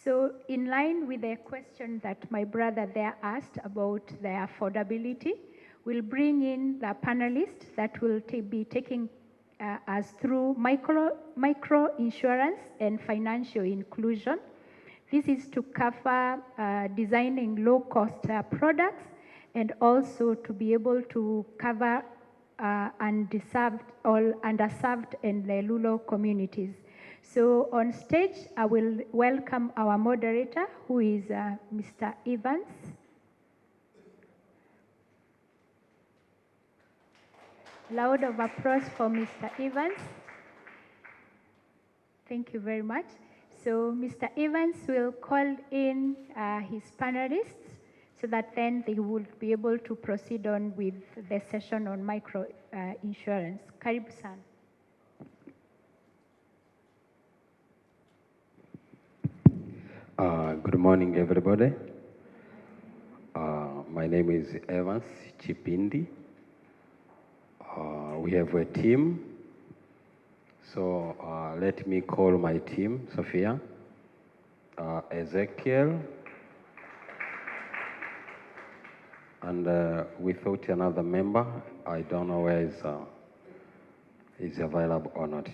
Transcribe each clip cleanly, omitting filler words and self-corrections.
So in line with the question that my brother there asked about the affordability, we'll bring in the panelists that will be taking us through microinsurance and financial inclusion. This is to cover designing low-cost products and also to be able to cover underserved and the rural communities. So on stage, I will welcome our moderator, who is Mr. Evans. Loud of applause for Mr. Evans. Thank you very much. So Mr. Evans will call in his panelists so that then they will be able to proceed on with the session on microinsurance. Karibu sana. Good morning, everybody. My name is Evans Chipindi. We have a team. So let me call my team: Sophia, Ezekiel, and without another member, I don't know where is available or not.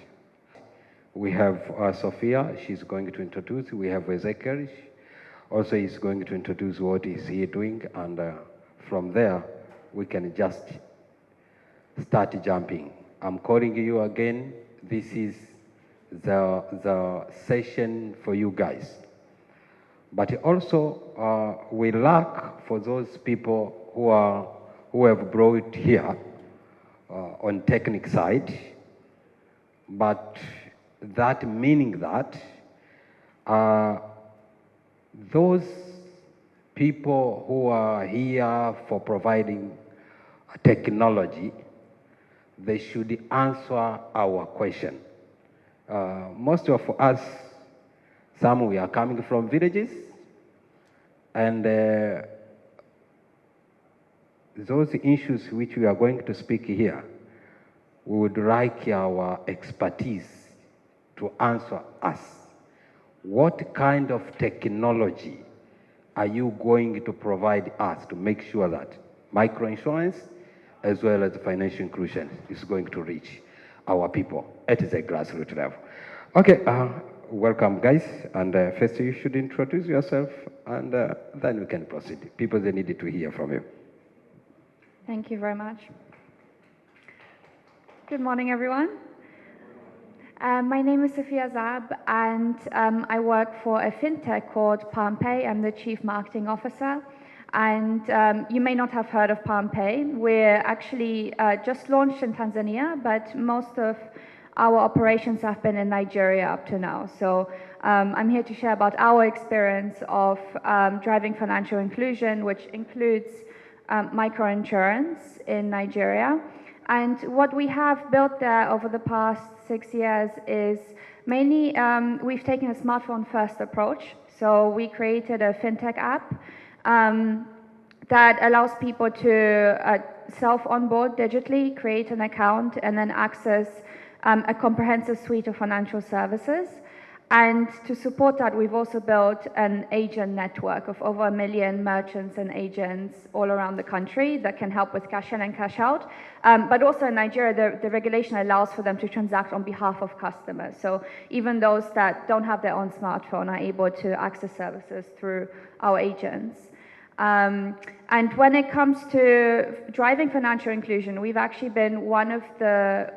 We have Sophia, she's going to introduce. We have Ezekiel, also he's going to introduce what is he doing, and from there, we can just start jumping. I'm calling you again. This is the session for you guys. But also, we lack for those people who have brought here on technical side, but that meaning that those people who are here for providing technology, they should answer our question. Most of us, some we are coming from villages, and those issues which we are going to speak here, we would like our expertise to answer us. What kind of technology are you going to provide us to make sure that microinsurance as well as financial inclusion is going to reach our people at the grassroots level? Okay, welcome guys, and first you should introduce yourself, and then we can proceed. People, they needed to hear from you. Thank you very much. Good morning, everyone. My name is Sophia Zab, and I work for a FinTech called PalmPay. I'm the Chief Marketing Officer. And you may not have heard of PalmPay. We're actually just launched in Tanzania, but most of our operations have been in Nigeria up to now. So I'm here to share about our experience of driving financial inclusion, which includes microinsurance in Nigeria. And what we have built there over the past 6 years is mainly we've taken a smartphone-first approach. So we created a FinTech app that allows people to self-onboard digitally, create an account, and then access a comprehensive suite of financial services. And to support that, we've also built an agent network of over 1 million merchants and agents all around the country that can help with cash in and cash out. But also in Nigeria, the regulation allows for them to transact on behalf of customers. So even those that don't have their own smartphone are able to access services through our agents. And when it comes to driving financial inclusion, we've actually been one of the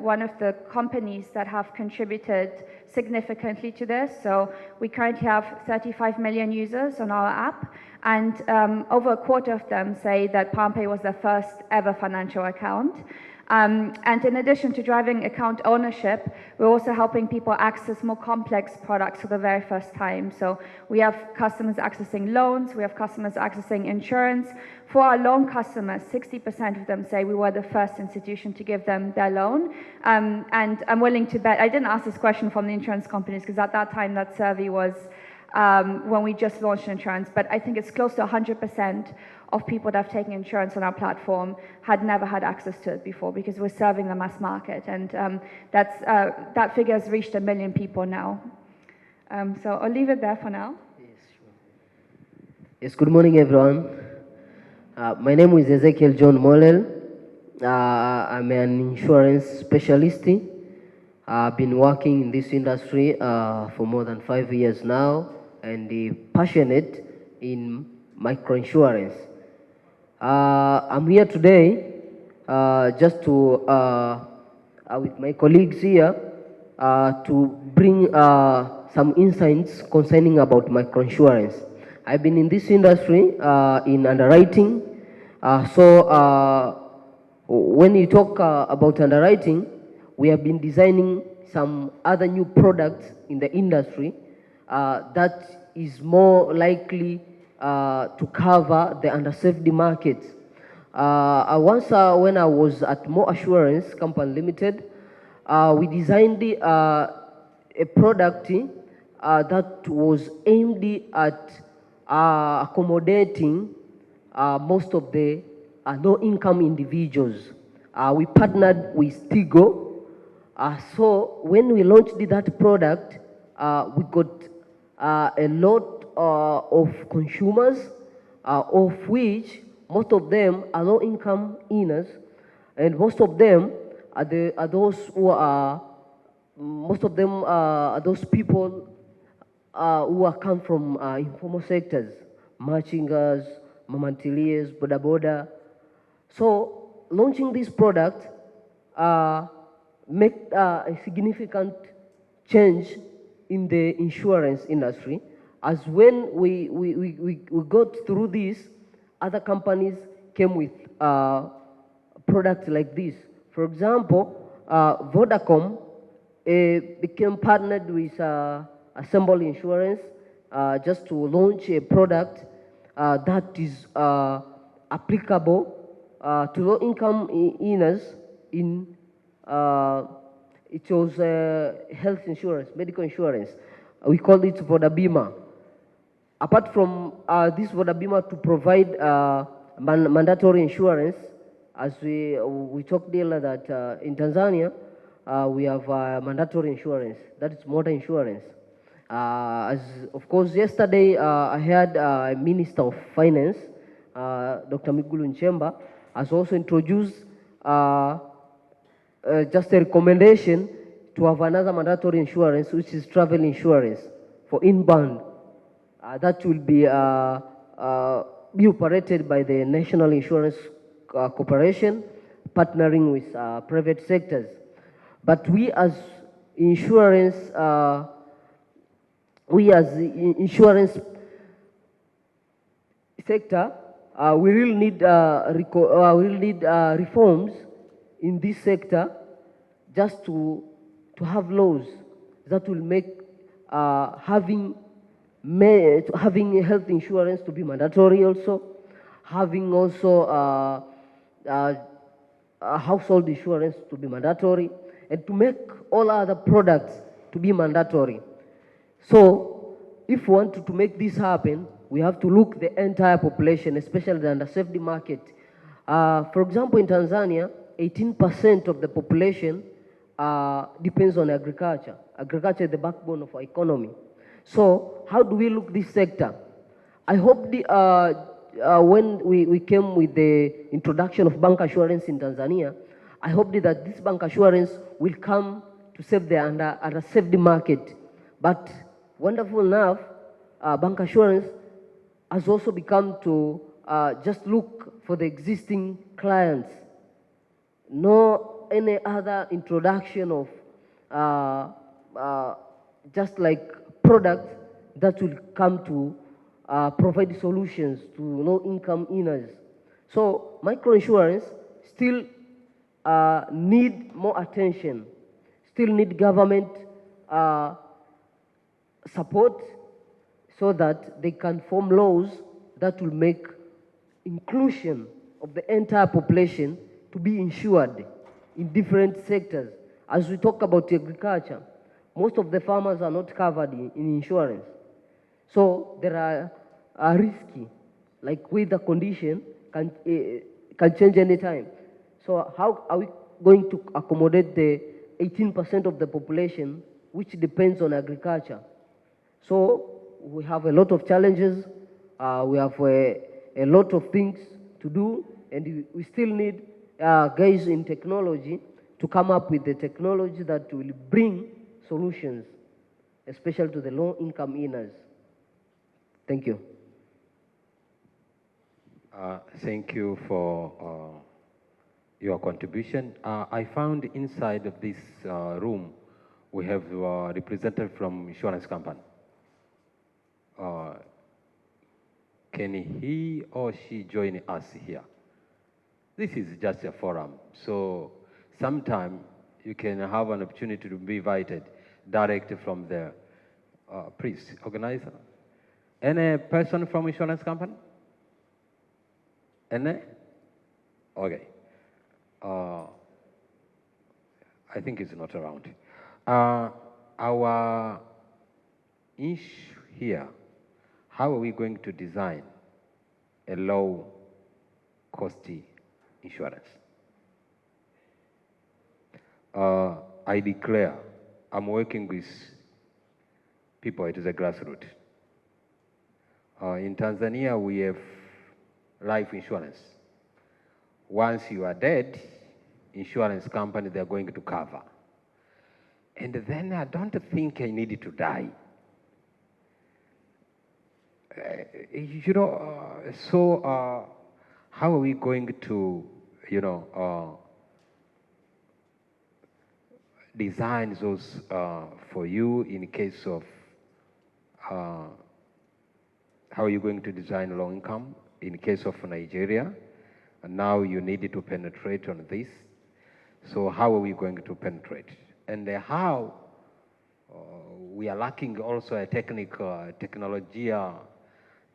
companies that have contributed significantly to this. So we currently have 35 million users on our app, and over a quarter of them say that PalmPay was their first ever financial account. And in addition to driving account ownership, we're also helping people access more complex products for the very first time. So we have customers accessing loans, we have customers accessing insurance. For our loan customers, 60% of them say we were the first institution to give them their loan. And I'm willing to bet, I didn't ask this question from the insurance companies because at that time that survey was when we just launched insurance, but I think it's close to 100% of people that have taken insurance on our platform had never had access to it before because we're serving the mass market, and that figure has reached 1 million people now. So I'll leave it there for now. Yes, good morning, everyone. My name is Ezekiel John Molel. I'm an insurance specialist. I've been working in this industry for more than 5 years now and passionate in microinsurance. I'm here today just to, with my colleagues here, to bring some insights concerning about microinsurance. I've been in this industry in underwriting. When you talk about underwriting, we have been designing some other new products in the industry that is more likely to cover the underserved markets. Once when I was at More Assurance Company Limited, we designed a product that was aimed at accommodating most of the low-income individuals. We partnered with Tigo. So when we launched that product, we got a lot of consumers, of which most of them are low-income earners, and most of them are those people who come from informal sectors, merchingers, mamantiliers, boda boda. So launching this product make a significant change in the insurance industry, as when we got through this, other companies came with products like this. For example, Vodacom became partnered with Assemble Insurance just to launch a product that is applicable to low-income earners in it was health insurance, medical insurance. We call it Vodabima. Apart from this Vodabima to provide mandatory insurance, as we talked earlier that in Tanzania, we have mandatory insurance, that is motor insurance. As of course, yesterday I had Minister of Finance, Dr. Mwigulu Nchemba, has also introduced just a recommendation to have another mandatory insurance, which is travel insurance for inbound. That will be operated by the National Insurance Corporation, partnering with private sectors. But we as insurance, sector, we will need reforms in this sector, just to have laws that will make having health insurance to be mandatory, also having also household insurance to be mandatory, and to make all other products to be mandatory. So if we want to make this happen, we have to look the entire population, especially the underserved market. For example, in Tanzania, 18% of the population depends on agriculture. Agriculture is the backbone of our economy. So how do we look this sector? I hope when we came with the introduction of bank assurance in Tanzania, I hope that this bank assurance will come to save the underserved market. But wonderful enough, bank assurance has also become to just look for the existing clients. No any other introduction of just like products that will come to provide solutions to low-income earners. So microinsurance still need more attention, still need government support, so that they can form laws that will make inclusion of the entire population to be insured in different sectors. As we talk about agriculture, most of the farmers are not covered in insurance. So there are risky, like weather condition can change anytime. So how are we going to accommodate the 18% of the population which depends on agriculture? So we have a lot of challenges We have a lot of things to do, and we still need guys in technology to come up with the technology that will bring solutions, especially to the low-income earners. Thank you. Thank you for your contribution. I found inside of this room, we have a representative from insurance company. Can he or she join us here? This is just a forum, so sometime you can have an opportunity to be invited directly from there. Please, organizer. Any person from insurance company? Any? Okay. I think it's not around. Our issue here, how are we going to design a low-cost insurance? I declare I'm working with people at the grassroots. In Tanzania, we have life insurance. Once you are dead, insurance company, they're going to cover. And then I don't think I needed to die. How are we going to, design those for you in case of, how are you going to design low income in case of Nigeria? And now you needed to penetrate on this. So how are we going to penetrate? And how we are lacking also a technology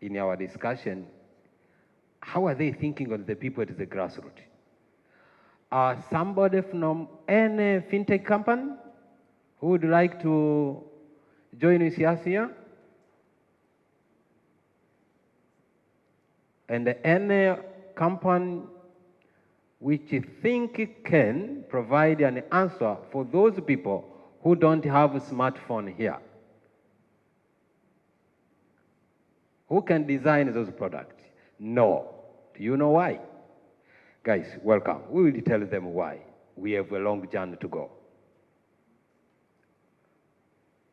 in our discussion. How are they thinking of the people at the grassroots? Somebody from any FinTech company who would like to join us here? And any company which you think can provide an answer for those people who don't have a smartphone here? Who can design those products? No. Do you know why? Guys, welcome. We will tell them why. We have a long journey to go.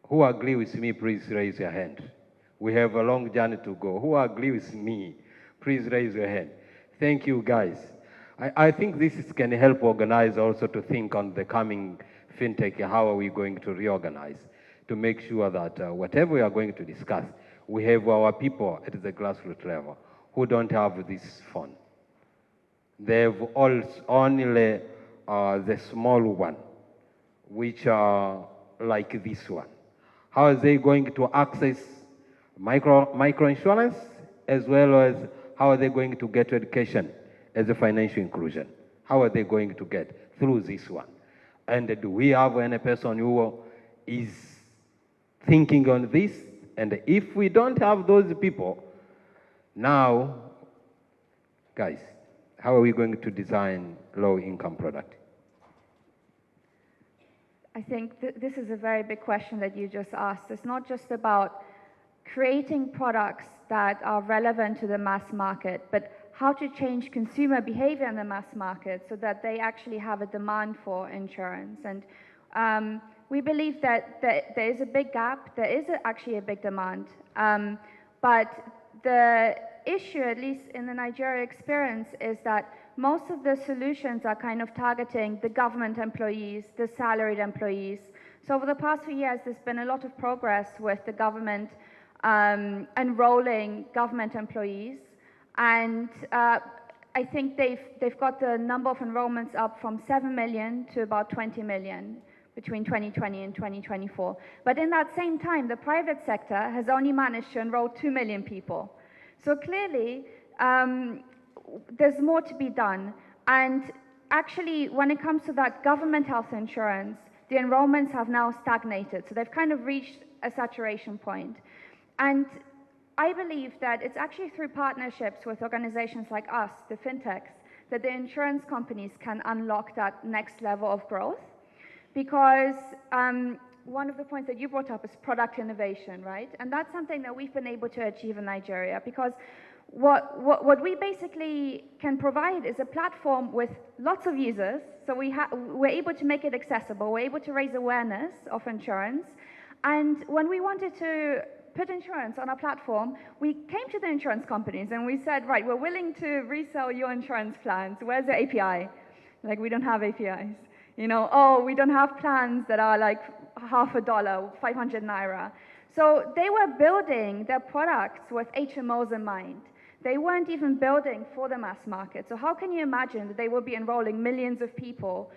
Who agree with me, please raise your hand. We have a long journey to go. Who agree with me? Please raise your hand. Thank you, guys. I think this can help organize also to think on the coming FinTech, how are we going to reorganize to make sure that whatever we are going to discuss, we have our people at the grassroots level who don't have this phone. They have only the small one, which are like this one. How are they going to access microinsurance, as well as how are they going to get education as a financial inclusion? How are they going to get through this one? And do we have any person who is thinking on this? And if we don't have those people, now, guys, how are we going to design low-income product? I think this is a very big question that you just asked. It's not just about creating products that are relevant to the mass market, but how to change consumer behavior in the mass market so that they actually have a demand for insurance. And we believe that there is a big gap. There is actually a big demand. But the issue, at least in the Nigeria experience, is that most of the solutions are kind of targeting the government employees, the salaried employees. So over the past few years, there's been a lot of progress with the government enrolling government employees. And I think they've got the number of enrollments up from 7 million to about 20 million between 2020 and 2024. But in that same time, the private sector has only managed to enroll 2 million people. So clearly, there's more to be done. And actually, when it comes to that government health insurance, the enrollments have now stagnated. So they've kind of reached a saturation point. And I believe that it's actually through partnerships with organizations like us, the FinTechs, that the insurance companies can unlock that next level of growth. Because one of the points that you brought up is product innovation, right? And that's something that we've been able to achieve in Nigeria, because what we basically can provide is a platform with lots of users. So we're able to make it accessible. We're able to raise awareness of insurance. And when we wanted to put insurance on our platform, we came to the insurance companies and we said, right, we're willing to resell your insurance plans. Where's the API? Like, we don't have APIs. You know, oh, we don't have plans that are like $50, 500 naira. So they were building their products with HMOs in mind. They weren't even building for the mass market. So how can you imagine that they will be enrolling millions of people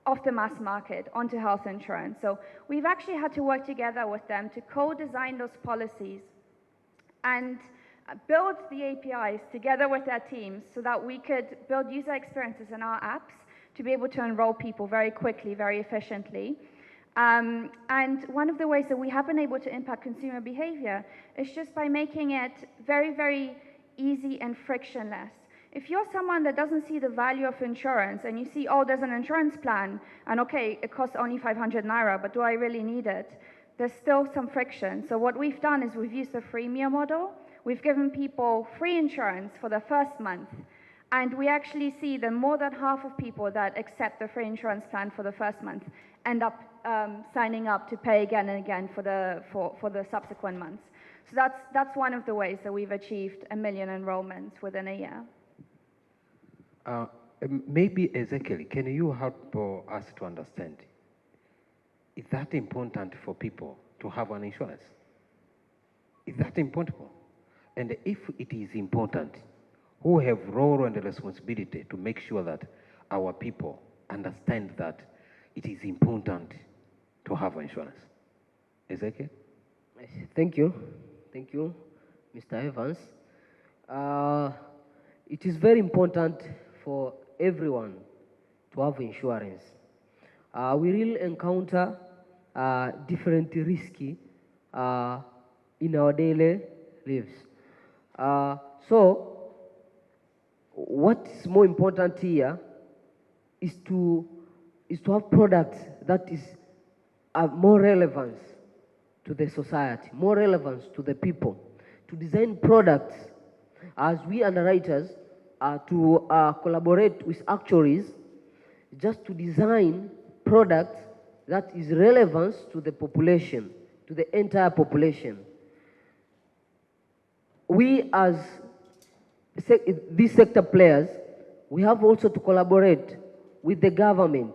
off the mass market onto health insurance? So we've actually had to work together with them to co-design those policies and build the APIs together with their teams so that we could build user experiences in our apps to be able to enroll people very quickly, very efficiently. And one of the ways that we have been able to impact consumer behavior is just by making it very, very easy and frictionless. If you're someone that doesn't see the value of insurance and you see, oh, there's an insurance plan, and okay, it costs only 500 naira, but do I really need it? There's still some friction. So what we've done is we've used the freemium model. We've given people free insurance for the first month. And we actually see that more than half of people that accept the free insurance plan for the first month end up signing up to pay again and again for the subsequent months. So that's one of the ways that we've achieved 1 million enrollments within a year. Maybe, Ezekiel, can you help us to understand? Is that important for people to have an insurance? Is that important? And if it is important, who have role and responsibility to make sure that our people understand that it is important to have insurance? Ezekiel? Thank you. Thank you, Mr. Evans. It is very important for everyone to have insurance. We will encounter different risks in our daily lives. So, what is more important here is to have products that is more relevance to the society, more relevance to the people, to design products as we underwriters to collaborate with actuaries just to design products that is relevant to the population, to the entire population. We as these sector players, we have also to collaborate with the government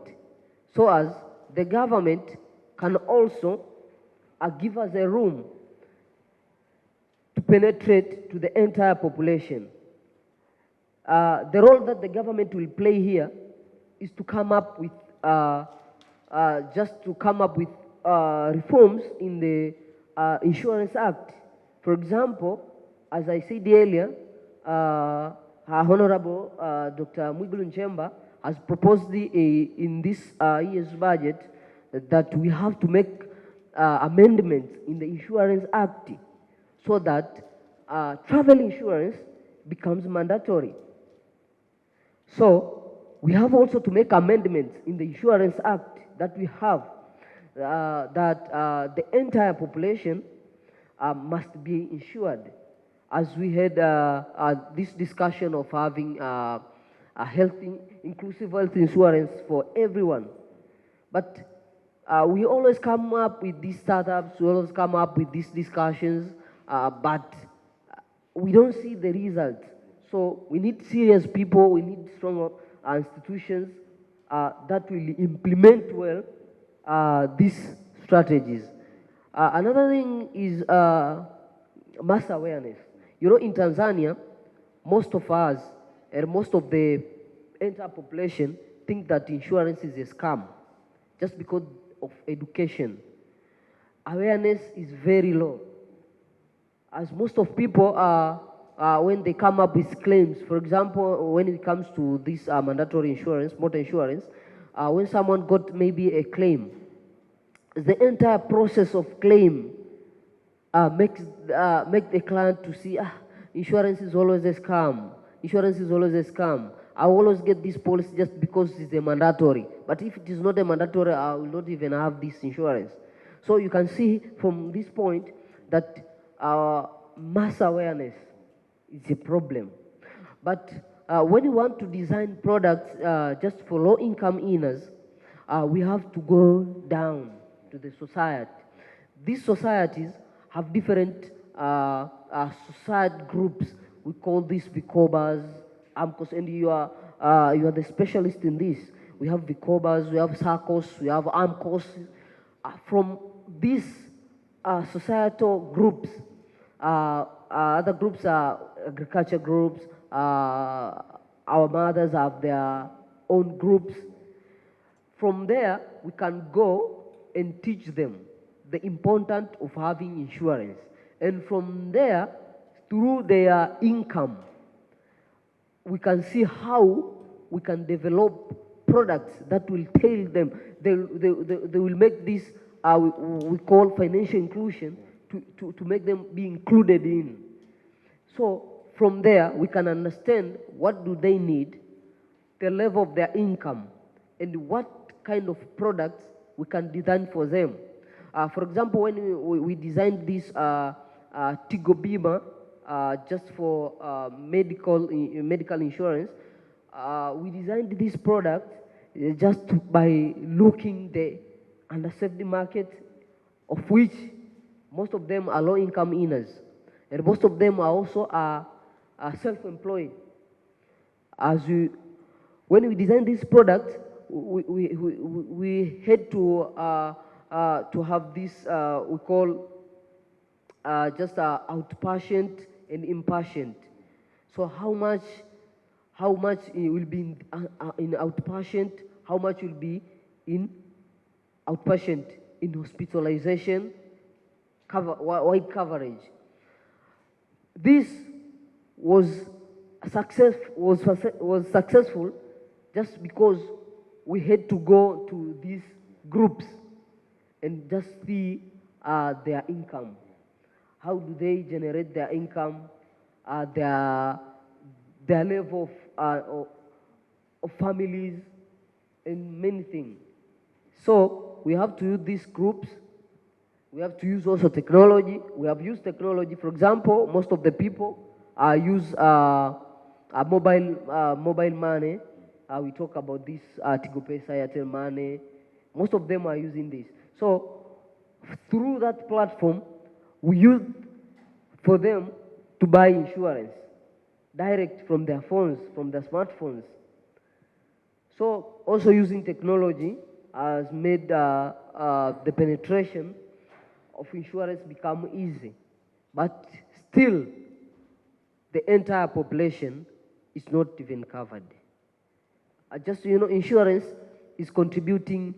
so as the government can also give us a room to penetrate to the entire population. The role that the government will play here is to come up with reforms in the Insurance Act. For example, as I said earlier, our Honorable Dr. Mwigulu Nchemba has proposed in this year's budget that we have to make amendments in the Insurance Act so that travel insurance becomes mandatory. So we have also to make amendments in the Insurance Act that we have that the entire population must be insured. As we had this discussion of having a healthy, inclusive health insurance for everyone. But we always come up with these startups, we always come up with these discussions, but we don't see the results. So we need serious people, we need strong institutions that will implement well these strategies. Another thing is mass awareness. You know, in Tanzania, most of us, and most of the entire population think that insurance is a scam just because of education. Awareness is very low. As most of people when they come up with claims, for example, when it comes to this mandatory insurance, motor insurance, when someone got maybe a claim, the entire process of claim make the client to see, insurance is always a scam. Insurance is always a scam. I always get this policy just because it's a mandatory. But if it is not a mandatory, I will not even have this insurance. So you can see from this point that mass awareness is a problem. But when you want to design products just for low-income earners, we have to go down to the society. These societies have different society groups. We call these Vicobas, AMCOS, and you are the specialist in this. We have Vicobas, we have SACOS, we have AMCOS. From these societal groups, other groups are agriculture groups, our mothers have their own groups. From there, we can go and teach them the importance of having insurance. And from there, through their income, we can see how we can develop products that will tell them, they will make this, we call financial inclusion, to make them be included in. So from there, we can understand what do they need, the level of their income, and what kind of products we can design for them. For example, when we designed this Tigo Bima just for medical insurance, we designed this product just by looking the underserved market, of which most of them are low-income earners, and most of them are also self-employed. When we designed this product, we had to have this we call just outpatient and inpatient. So how much it will be in outpatient, how much will be in outpatient, in hospitalization, wide coverage. This was successful just because we had to go to these groups and just see their income. How do they generate their income, their level of families, and many things. So we have to use these groups. We have to use also technology. We have used technology. For example, most of the people use mobile money. We talk about this Tigo Pesa, Airtel Money. Most of them are using this. So through that platform, we use for them to buy insurance direct from their phones, from their smartphones. So also using technology has made the penetration of insurance become easy. But still, the entire population is not even covered. Just so you know, insurance is contributing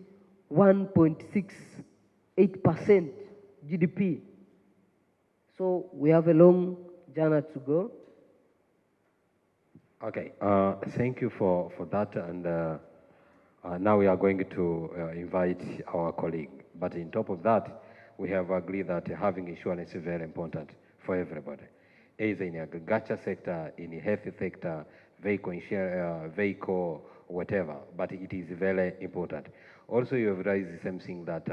1.68% GDP. So we have a long journey to go. Okay, thank you for that. And now we are going to invite our colleague. But on top of that, we have agreed that having insurance is very important for everybody, either in the agriculture sector, in the health sector, vehicle, whatever, but it is very important. Also, you have raised something that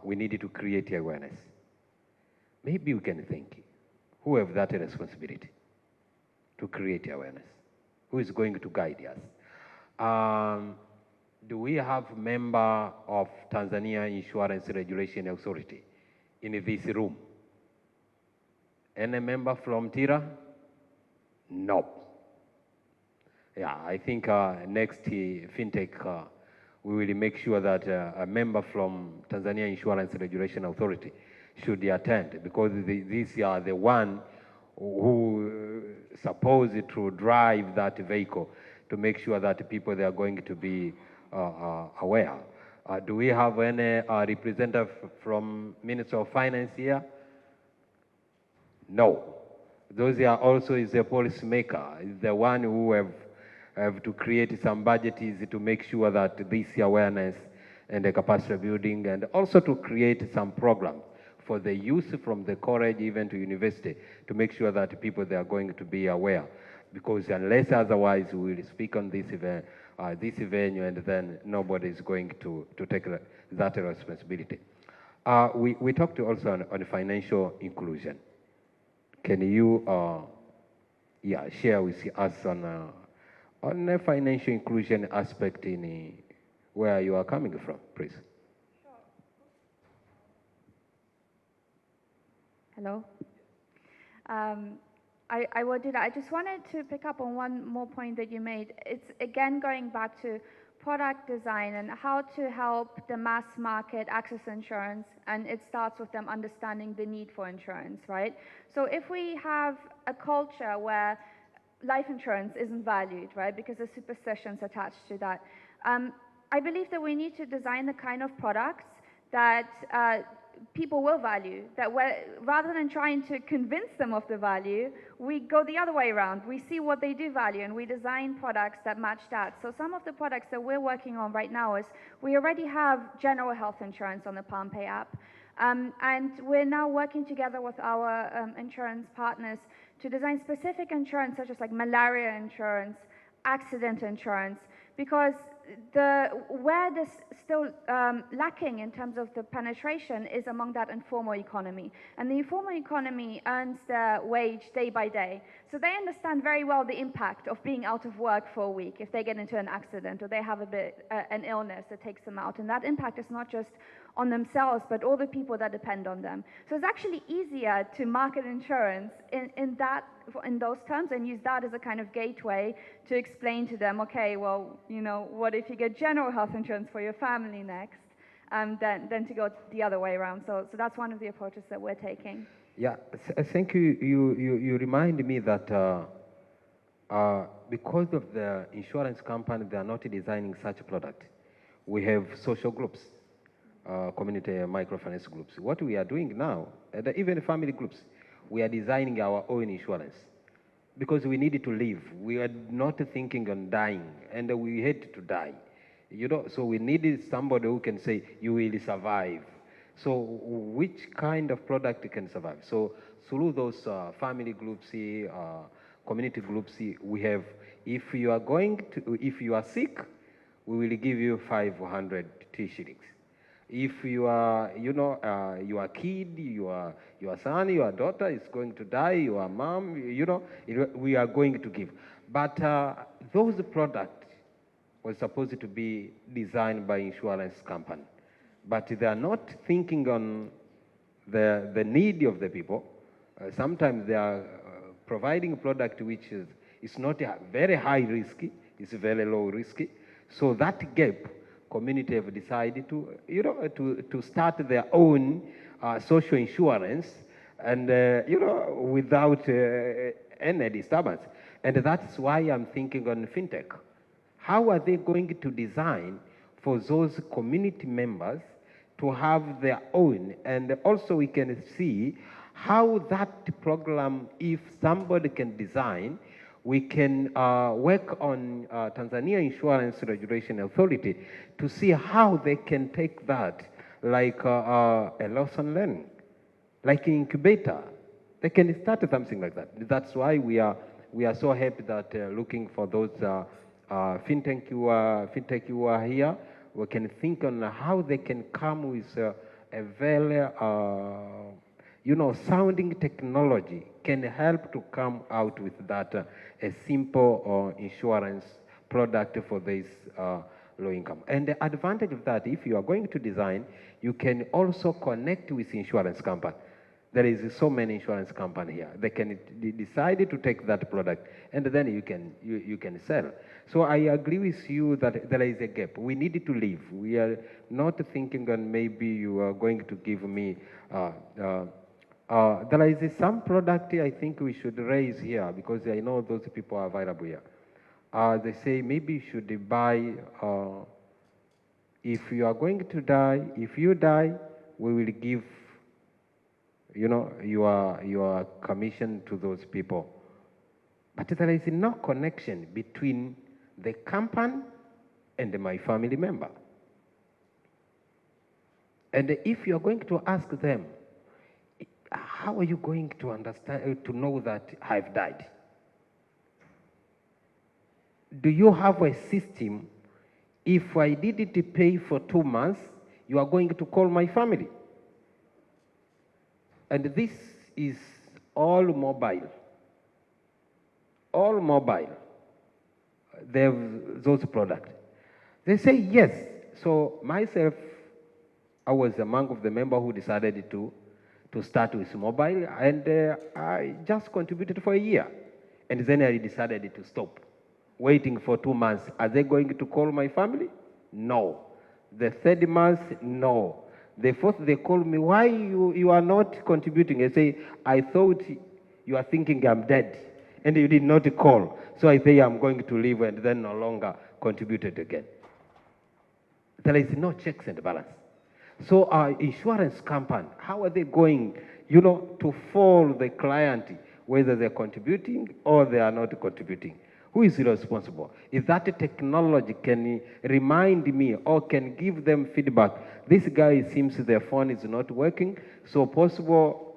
we needed to create awareness. Maybe we can think, who have that responsibility to create awareness? Who is going to guide us? Do we have member of Tanzania Insurance Regulation Authority in this room? Any member from TIRA? No. Yeah, I think next FinTech, we will make sure that a member from Tanzania Insurance Regulation Authority should attend, because these are the one who supposed to drive that vehicle to make sure that people they are going to be aware. Do we have any representative from Ministry of Finance here? No. Those are also is a policymaker, is the one who have to create some budgets to make sure that this awareness and the capacity building, and also to create some programs for the youth from the college even to university, to make sure that people they are going to be aware. Because unless otherwise we will speak on this event, and then nobody is going to take that responsibility. We talked also on financial inclusion. Can you share with us on the financial inclusion aspect in where you are coming from, please? Hello. I will do that. I just wanted to pick up on one more point that you made. It's again going back to product design and how to help the mass market access insurance, and it starts with them understanding the need for insurance, right? So if we have a culture where life insurance isn't valued, right, because there's superstitions attached to that, I believe that we need to design the kind of products that people will value, that rather than trying to convince them of the value, we go the other way around. We see what they do value and we design products that match that. So some of the products that we're working on right now is we already have general health insurance on the PalmPay app. And we're now working together with our insurance partners to design specific insurance such as like malaria insurance, accident insurance, because where this still lacking in terms of the penetration is among that informal economy. And the informal economy earns their wage day by day. So they understand very well the impact of being out of work for a week if they get into an accident or they have an illness that takes them out. And that impact is not just on themselves, but all the people that depend on them. So it's actually easier to market insurance in those terms and use that as a kind of gateway to explain to them, okay, well, you know, what if you get general health insurance for your family next, than to go the other way around. So that's one of the approaches that we're taking. Yeah, thank you. You remind me that because of the insurance company, they are not designing such a product. We have social groups, community microfinance groups. What we are doing now, and even family groups, we are designing our own insurance because we need to live. We are not thinking on dying, and we hate to die. You know, so we needed somebody who can say, you will survive. So which kind of product can survive? So through those family groups, community groups, we have, if you are sick, we will give you 500 shillings. If you are, your kid, your son, your daughter is going to die, your mom, we are going to give. But those products were supposed to be designed by insurance company. But they are not thinking on the need of the people. Sometimes they are providing a product which is not very high risky, it's very low risky. So that gap, community have decided to start their own social insurance and, without any disturbance. And that's why I'm thinking on FinTech. How are they going to design for those community members to have their own? And also we can see how that program, if somebody can design, we can work on Tanzania Insurance Regulation Authority to see how they can take that like a lesson learning, like an incubator. They can start something like that. That's why we are so happy that looking for those FinTech who are here. We can think on how they can come with a very sounding technology can help to come out with that a simple insurance product for this low income. And the advantage of that, if you are going to design, you can also connect with insurance company. There is so many insurance company here. They can decide to take that product, and then you can sell. So I agree with you that there is a gap. We need to live. We are not thinking on maybe you are going to give me. There is some product I think we should raise here because I know those people are available here. They say maybe you should buy. If you are going to die, if you die, we will give. Your commission to those people. But there is no connection between the company and my family member. And if you are going to ask them, how are you going to understand, to know that I've died? Do you have a system? If I didn't pay for 2 months, you are going to call my family? And this is all mobile. All mobile. They have those products. They say yes. So myself, I was among of the members who decided to start with mobile, and I just contributed for a year. And then I decided to stop, waiting for 2 months. Are they going to call my family? No. The third month, no. The fourth, they call me, why you are not contributing? I say, I thought you are thinking I'm dead, and you did not call. So I say I'm going to leave, and then no longer contributed again. There is no checks and balance. So our insurance company, how are they going, to follow the client, whether they're contributing or they are not contributing? Who is responsible? If that technology can remind me or can give them feedback, this guy seems their phone is not working, so possible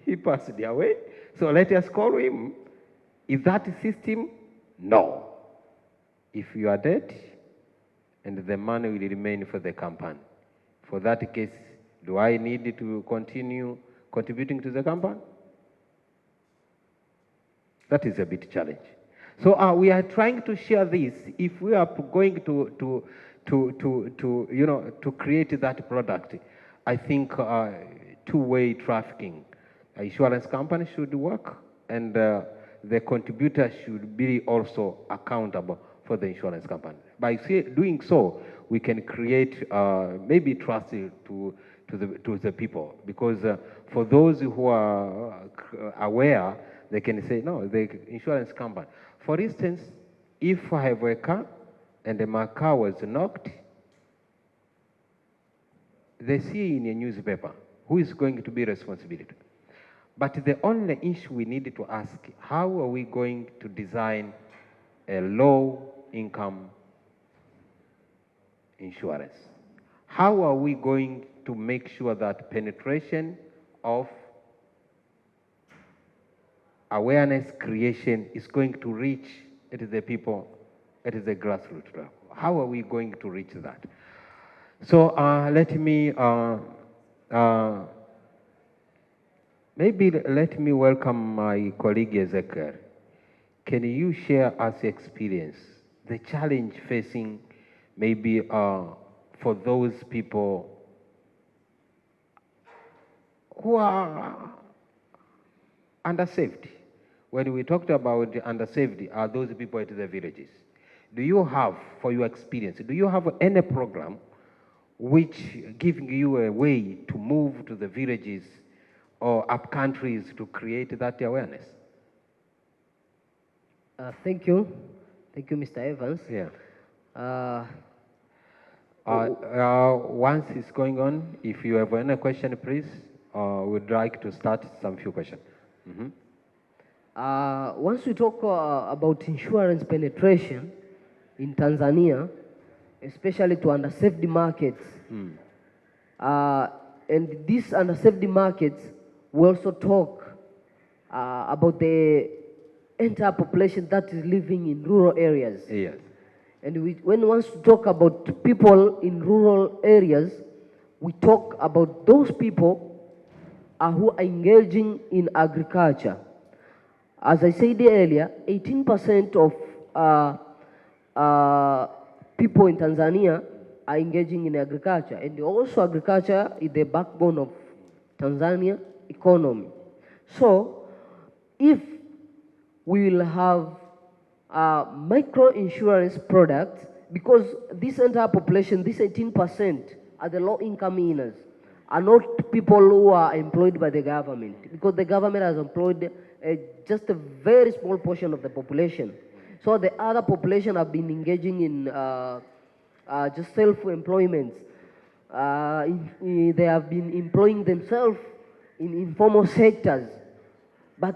he passed away, so let us call him. Is that system? No. If you are dead, and the money will remain for the company. For that case, do I need to continue contributing to the company? That is a bit challenge. So we are trying to share this. If we are going to create that product, I think two-way trafficking. Insurance company should work, and the contributor should be also accountable for the insurance company. By doing so, we can create maybe trust to the people, because for those who are aware, they can say, no, the insurance company. For instance, if I have a car and my car was knocked, they see in a newspaper who is going to be responsible. But the only issue we need to ask, how are we going to design a low-income insurance? How are we going to make sure that penetration of awareness creation is going to reach the people at the grassroots level? How are we going to reach that? So maybe let me welcome my colleague Ezekiel. Can you share us experience, the challenge facing maybe for those people who are underserved? When we talked about the underserved, are those people at the villages. Do you have, for your experience, do you have any program which giving you a way to move to the villages or up countries to create that awareness? Thank you. Thank you, Mr. Evans. Yeah. Once it's going on, if you have any question, please, we'd like to start some few questions. Mm-hmm. Once we talk about insurance penetration in Tanzania, especially to underserved markets, and these underserved markets, we also talk about the entire population that is living in rural areas. Yes. And when we want to talk about people in rural areas, we talk about those people who are engaging in agriculture. As I said earlier, 18% of people in Tanzania are engaging in agriculture, and also agriculture is the backbone of Tanzania economy. So, if we will have micro-insurance products, because this entire population, this 18% are the low-income earners, are not people who are employed by the government, because the government has employed just a very small portion of the population. So the other population have been engaging in just self-employment. They have been employing themselves in informal sectors. But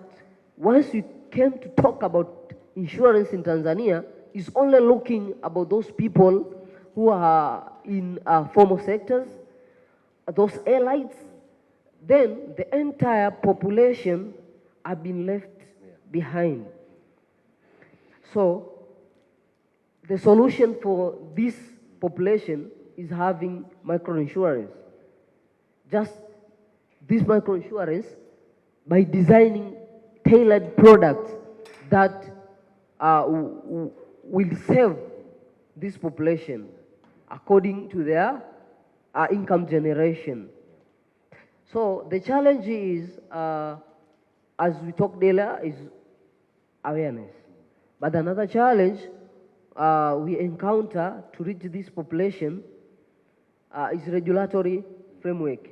once we came to talk about insurance in Tanzania, it's only looking about those people who are in formal sectors, those elites. Then the entire population have been left behind. So the solution for this population is having microinsurance. Just this microinsurance by designing tailored products that will serve this population according to their income generation. So the challenge is, as we talked earlier, is awareness. But another challenge we encounter to reach this population is regulatory framework.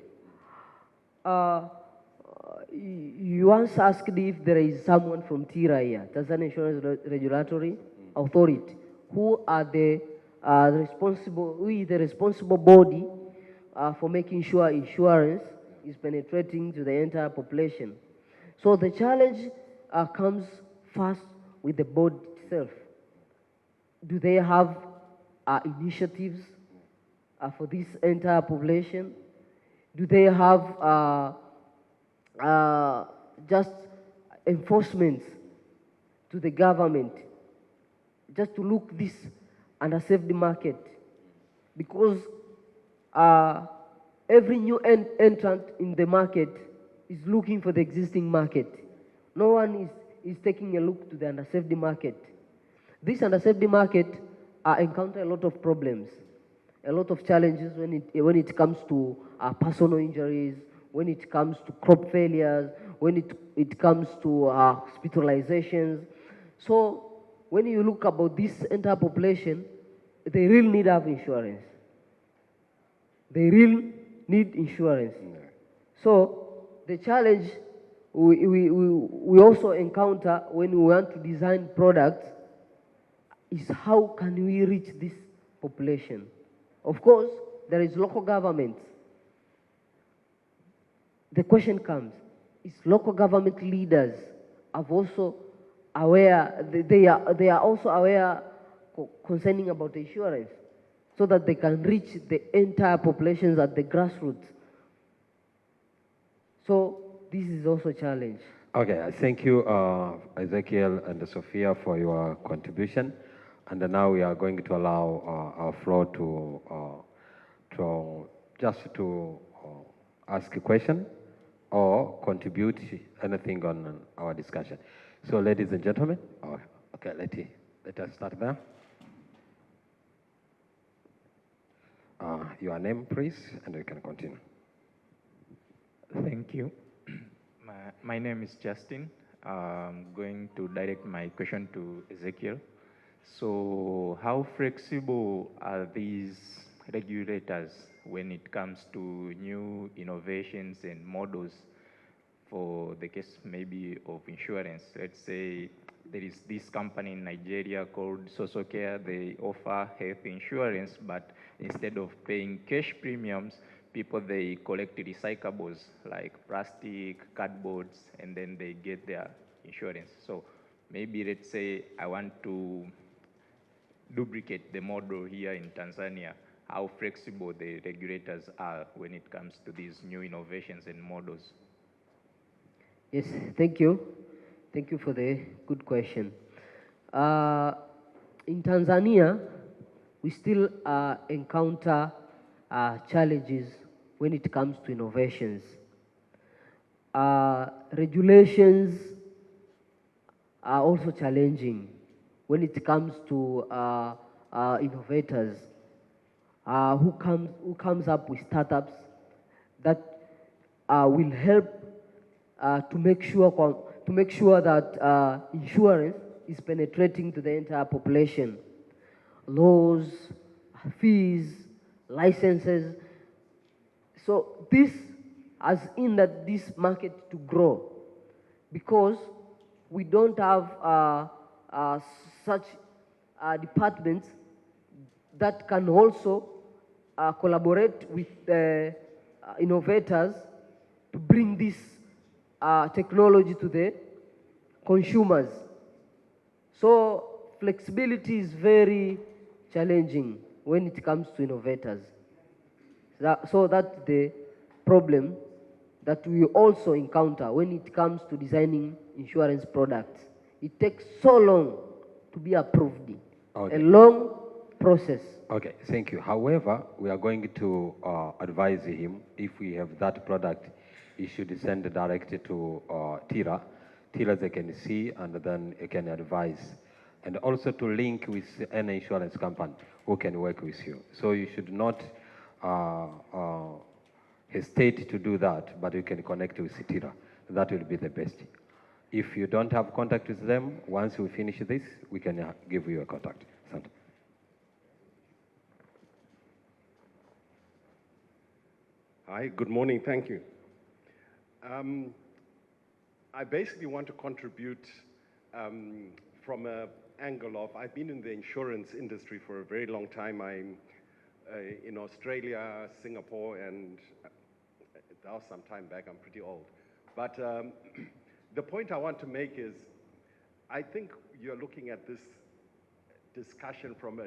You once asked if there is someone from TIRA here, Tanzania Insurance Regulatory Authority, who is the responsible body for making sure insurance is penetrating to the entire population. So the challenge comes first with the board itself. Do they have initiatives for this entire population? Do they have just enforcements to the government just to look this underserved market? Because every new entrant in the market is looking for the existing market. No one is taking a look to the underserved market. This underserved market encounter a lot of problems, a lot of challenges when it comes to personal injuries, when it comes to crop failures, when it comes to hospitalizations. So when you look about this entire population, they really need to have insurance. They really need insurance. So the challenge we also encounter when we want to design products is how can we reach this population? Of course, there is local governments. The question comes, is local government leaders are also aware, they are also aware concerning about insurance so that they can reach the entire populations at the grassroots. So this is also a challenge. Okay, thank you, Ezekiel and Sophia, for your contribution. And now we are going to allow our floor to ask a question or contribute anything on our discussion. So, ladies and gentlemen, okay, let us start there. Your name, please, and we can continue. Thank you. My name is Justin. I'm going to direct my question to Ezekiel. So how flexible are these regulators when it comes to new innovations and models for the case maybe of insurance? Let's say there is this company in Nigeria called SosoCare. They offer health insurance, but instead of paying cash premiums, they collect recyclables like plastic, cardboards, and then they get their insurance. So maybe let's say I want to duplicate the model here in Tanzania, how flexible the regulators are when it comes to these new innovations and models. Yes, thank you. Thank you for the good question. In Tanzania, we still encounter challenges when it comes to innovations. Regulations are also challenging when it comes to innovators who comes up with startups that will help to make sure that insurance is penetrating to the entire population. Laws, fees, licenses. So this has hindered this market to grow because we don't have such departments that can also collaborate with the innovators to bring this technology to the consumers. So flexibility is very challenging when it comes to innovators. So that's the problem that we also encounter when it comes to designing insurance products. It takes so long to be approved. Okay. A long process. Okay, thank you. However, we are going to advise him if we have that product you should send it directly to TIRA. TIRA they can see and then it can advise. And also to link with any insurance company who can work with you. So you should not hesitate to do that, but you can connect with TIRA. That will be the best. If you don't have contact with them, once we finish this, we can give you a contact. Santa. Hi, good morning, thank you. I basically want to contribute from an angle of, I've been in the insurance industry for a very long time. I'm in Australia, Singapore, and that was some time back, I'm pretty old. But the point I want to make is, I think you're looking at this discussion from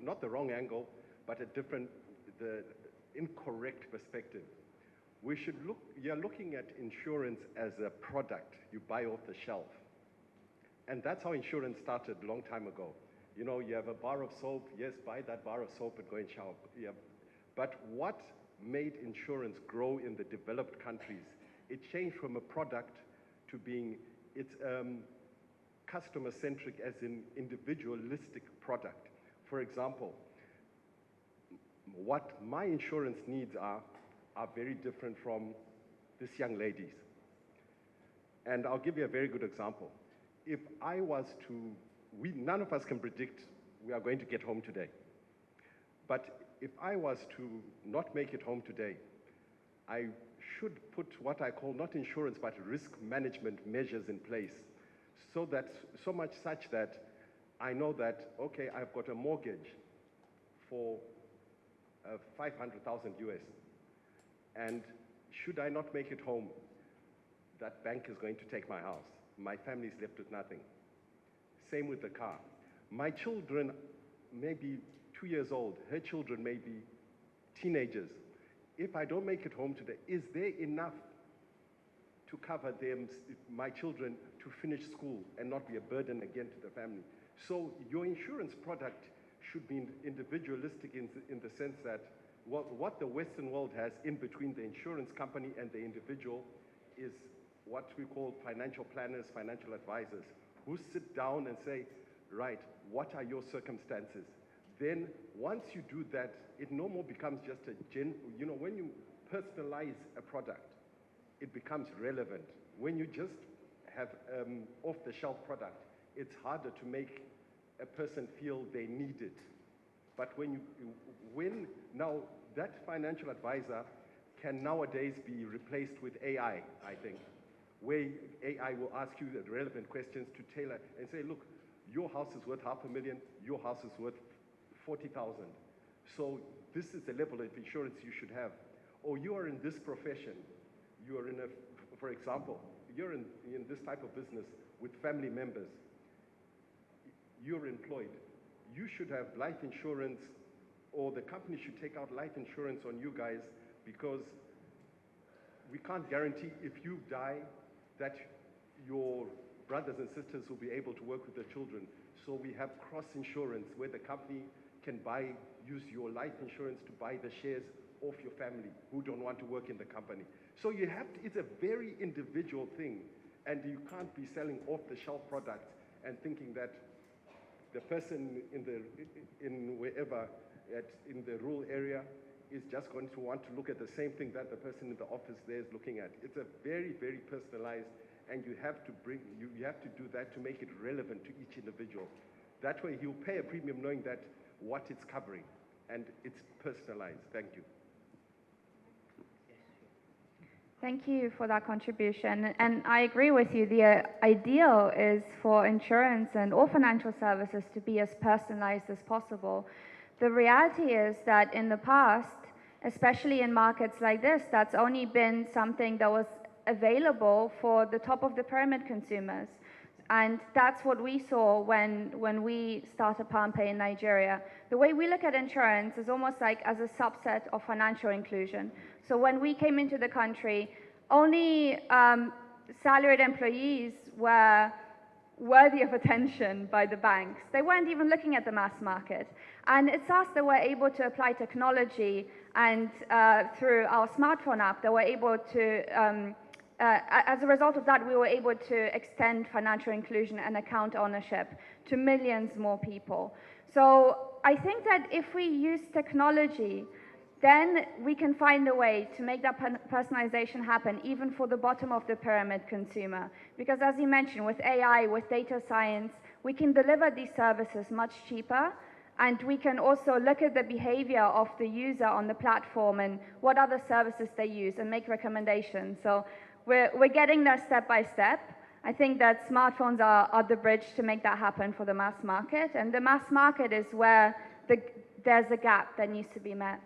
not the wrong angle, but a different, the incorrect perspective. You're looking at insurance as a product you buy off the shelf. And that's how insurance started a long time ago. You know, you have a bar of soap, yes, buy that bar of soap and go and shower. Yeah. But what made insurance grow in the developed countries? It changed from a product to being, it's customer-centric as in individualistic product. For example, what my insurance needs are very different from this young lady's. And I'll give you a very good example. If I was to, none of us can predict we are going to get home today. But if I was to not make it home today, I should put what I call not insurance, but risk management measures in place. So much such that I know that, okay, I've got a mortgage for 500,000 US. And should I not make it home, that bank is going to take my house. My family's left with nothing. Same with the car. My children may be 2 years old. Her children may be teenagers. If I don't make it home today, is there enough to cover them, my children, to finish school and not be a burden again to the family? So your insurance product should be individualistic in the sense that what the Western world has in between the insurance company and the individual is what we call financial planners, financial advisors, who sit down and say, right, what are your circumstances? Then once you do that, it no more becomes just when you personalize a product, it becomes relevant. When you just have off-the-shelf product, it's harder to make a person feel they need it. But when now that financial advisor can nowadays be replaced with AI, I think, where AI will ask you the relevant questions to tailor and say, look, your house is worth $500,000, your house is worth 40,000. So this is the level of insurance you should have. Or you are in this profession, you are in for example, you're in this type of business with family members, you're employed. You should have life insurance, or the company should take out life insurance on you guys, because we can't guarantee if you die that your brothers and sisters will be able to work with their children. So we have cross insurance where the company can use your life insurance to buy the shares of your family who don't want to work in the company. So it's a very individual thing, and you can't be selling off-the-shelf products and thinking that the person in the rural area is just going to want to look at the same thing that the person in the office there is looking at. It's a very, very personalized, and you have to do that to make it relevant to each individual. That way he'll pay a premium knowing that what it's covering, and it's personalized. Thank you. Thank you for that contribution. And I agree with you. The ideal is for insurance and all financial services to be as personalized as possible. The reality is that in the past, especially in markets like this, that's only been something that was available for the top of the pyramid consumers. And that's what we saw when we started PalmPay in Nigeria. The way we look at insurance is almost like as a subset of financial inclusion. So when we came into the country, only salaried employees were worthy of attention by the banks. They weren't even looking at the mass market. And it's us that were able to apply technology And through our smartphone app, they were able to, as a result of that, we were able to extend financial inclusion and account ownership to millions more people. So I think that if we use technology, then we can find a way to make that personalization happen, even for the bottom of the pyramid consumer. Because as you mentioned, with AI, with data science, we can deliver these services much cheaper, and we can also look at the behavior of the user on the platform and what other services they use and make recommendations. So we're getting there step by step. I think that smartphones are the bridge to make that happen for the mass market, and the mass market is where there's a gap that needs to be met.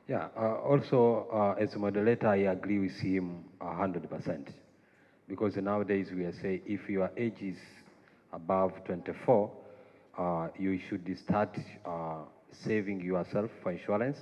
Yeah, also as a moderator, I agree with him 100%. Because nowadays we are saying if your age is above 24, you should start saving yourself for insurance,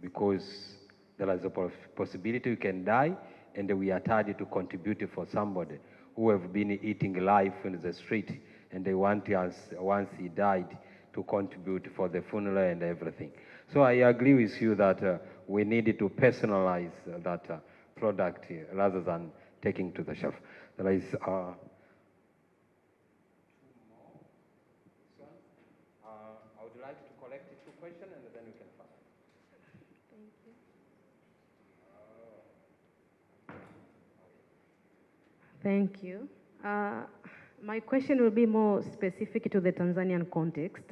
because there is a possibility you can die, and we are tired to contribute for somebody who have been eating life in the street, and they want us, once he died, to contribute for the funeral and everything. So I agree with you that we need to personalize that product rather than taking to the shelf. There is two more. I would like to collect 2 questions and then we can fast. Thank you. My question will be more specific to the Tanzanian context.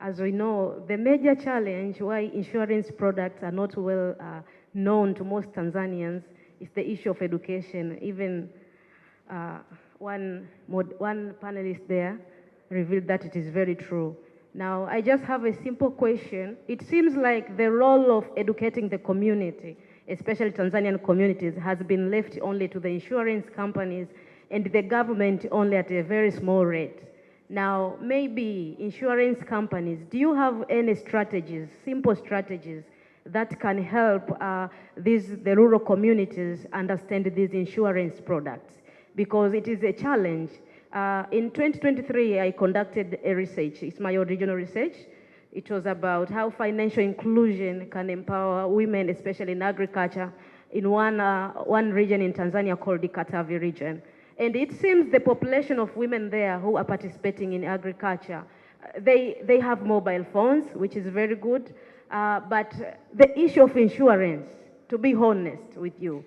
As we know, the major challenge why insurance products are not well known to most Tanzanians is the issue of education. Even one panelist there revealed that it is very true. Now, I just have a simple question. It seems like the role of educating the community, especially Tanzanian communities, has been left only to the insurance companies and the government only at a very small rate. Now, maybe insurance companies, do you have any strategies, simple strategies, that can help the rural communities understand these insurance products? Because it is a challenge. In 2023, I conducted a research. It's my original research. It was about how financial inclusion can empower women, especially in agriculture, in one region in Tanzania called the Katavi region. And it seems the population of women there who are participating in agriculture, they have mobile phones, which is very good. But the issue of insurance, to be honest with you,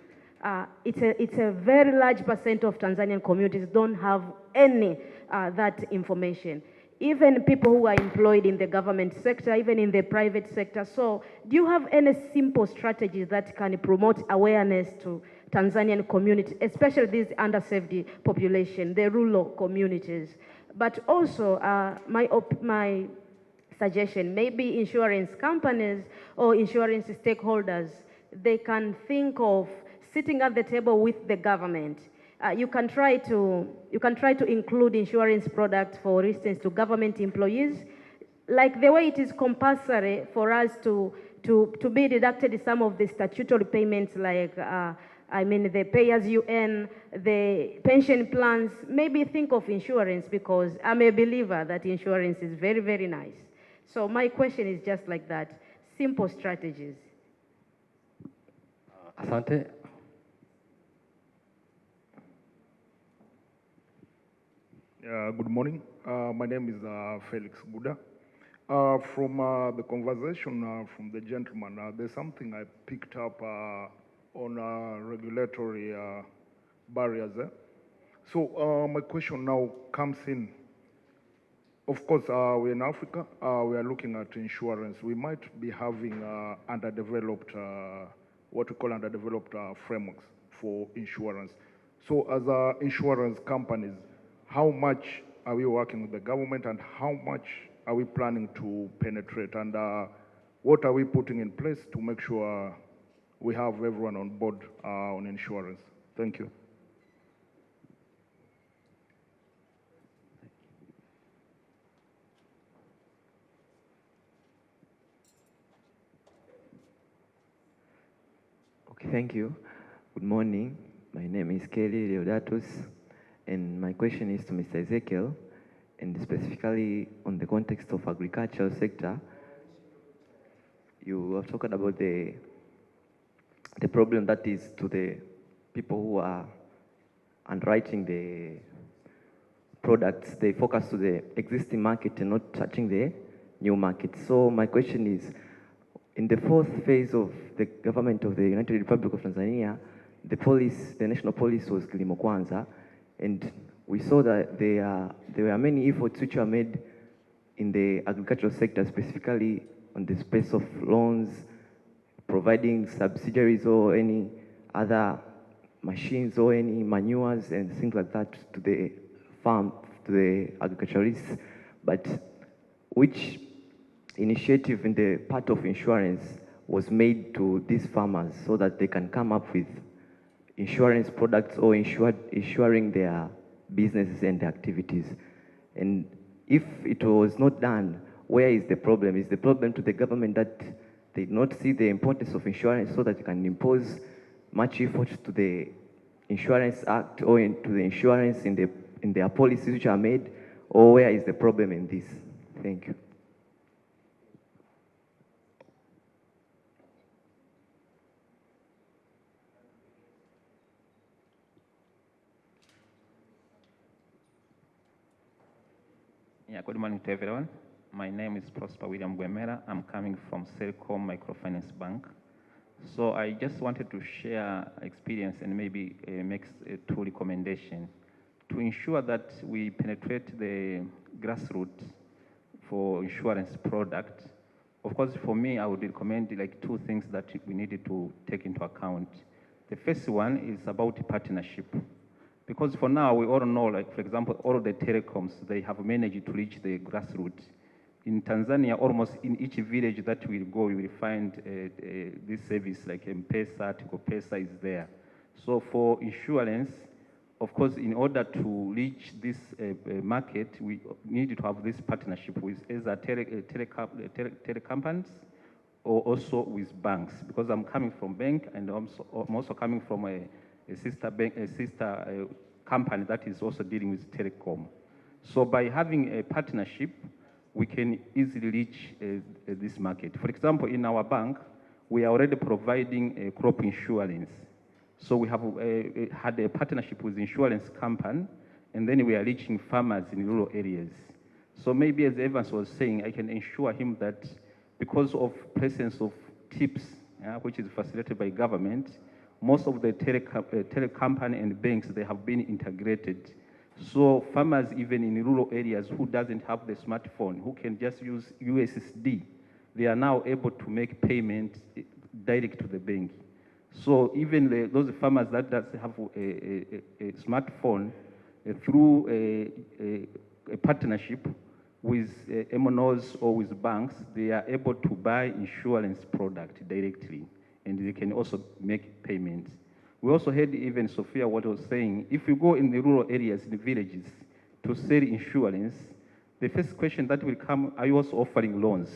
it's a very large percent of Tanzanian communities don't have any that information. Even people who are employed in the government sector, even in the private sector. So do you have any simple strategies that can promote awareness to Tanzanian community, especially these underserved population, the rural communities? But also, my suggestion, maybe insurance companies or insurance stakeholders, they can think of sitting at the table with the government. You can try to include insurance products, for instance, to government employees, like the way it is compulsory for us to be deducted some of the statutory payments, like the pay-as-you-earn, the pension plans. Maybe think of insurance, because I'm a believer that insurance is very, very nice. So my question is just like that, simple strategies. Asante. Good morning. My name is Felix Guda. From the conversation from the gentleman, there's something I picked up on regulatory barriers there. So my question now comes in. Of course, we're in Africa. We are looking at insurance. We might be having underdeveloped, what we call underdeveloped frameworks for insurance. So as insurance companies, how much are we working with the government, and how much are we planning to penetrate, and what are we putting in place to make sure we have everyone on board on insurance? Thank you. Okay, thank you. Good morning. My name is Kelly Leodatus, and my question is to Mr. Ezekiel, and specifically on the context of agricultural sector. you have talked about the problem that is to the people who are underwriting the products. They focus to the existing market and not touching the new market. So my question is, in the fourth phase of the government of the United Republic of Tanzania, the national policy was Kilimo Kwanza, and we saw that there were many efforts which were made in the agricultural sector, specifically on the space of loans, providing subsidiaries or any other machines or any manures and things like that to the farm, to the agriculturalists. But which initiative in the part of insurance was made to these farmers so that they can come up with insurance products or insuring their businesses and their activities? And if it was not done, where is the problem? Is the problem to the government that they did not see the importance of insurance so that they can impose much effort to the Insurance Act or into the insurance in their policies which are made, or where is the problem in this? Thank you. Yeah, good morning to everyone. My name is Prosper William Gwemera. I'm coming from Selcom Microfinance Bank. So I just wanted to share experience and maybe make two recommendations to ensure that we penetrate the grassroots for insurance product. Of course, for me, I would recommend like two things that we needed to take into account. The first one is about partnership. Because for now, we all know, like, for example, all of the telecoms, they have managed to reach the grassroots. In Tanzania, almost in each village that we'll go, you will find this service, like M-Pesa, Tigo Pesa is there. So for insurance, of course, in order to reach this market, we need to have this partnership with either tele companies or also with banks. Because I'm coming from bank and I'm also coming from a sister company that is also dealing with telecom. So by having a partnership, we can easily reach this market. For example, in our bank, we are already providing crop insurance. So we have had a partnership with insurance company, and then we are reaching farmers in rural areas. So maybe as Evans was saying, I can ensure him that because of presence of TIPS, which is facilitated by government, most of the company and banks, they have been integrated. So farmers, even in rural areas who doesn't have the smartphone, who can just use USSD, they are now able to make payment direct to the bank. So even those farmers that does have a smartphone, through a partnership with MNOs or with banks, they are able to buy insurance product directly, and they can also make payments. We also heard even Sophia what was saying, if you go in the rural areas, in the villages, to sell insurance, the first question that will come, are you also offering loans?